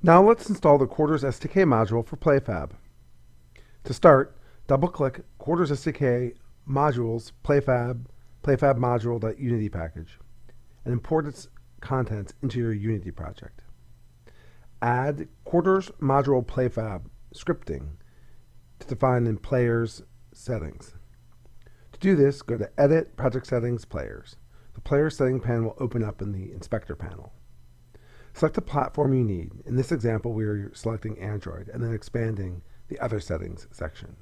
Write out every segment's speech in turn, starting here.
Now let's install the Quarters SDK module for PlayFab. To start, double-click Quarters SDK modules PlayFab module.unity package, and import its contents into your Unity project. Add Quarters module PlayFab scripting to define in Players settings. To do this, go to Edit, Project Settings, Players. The Player setting panel will open up in the Inspector panel. Select the platform you need. In this example, we are selecting Android and then expanding the Other Settings section.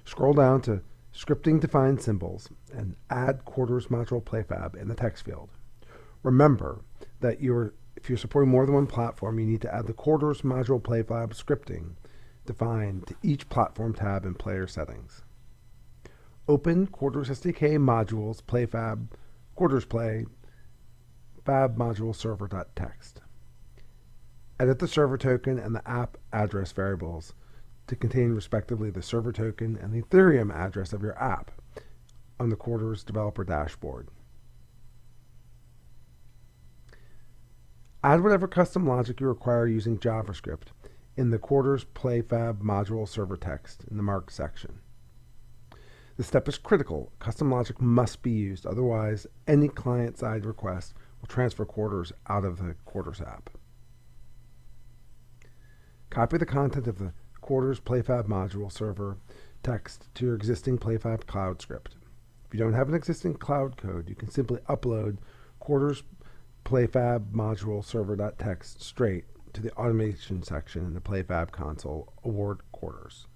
Scroll down to Scripting Defined Symbols and add Quarters Module PlayFab in the text field. Remember that if you're supporting more than one platform, you need to add the Quarters Module PlayFab scripting defined to each platform tab in Player Settings. Open Quarters SDK modules PlayFab Quarters Play Fab module server.txt. Edit the server token and the app address variables to contain respectively the server token and the Ethereum address of your app on the Quarters developer dashboard. Add whatever custom logic you require using JavaScript in the Quarters PlayFab module server text in the mark section. This step is critical. Custom logic must be used, otherwise any client-side request will transfer Quarters out of the Quarters app. Copy the content of the Quarters PlayFab module server text to your existing PlayFab cloud script. If you don't have an existing cloud code, you can simply upload Quarters PlayFab module server.txt straight to the automation section in the PlayFab console, award Quarters.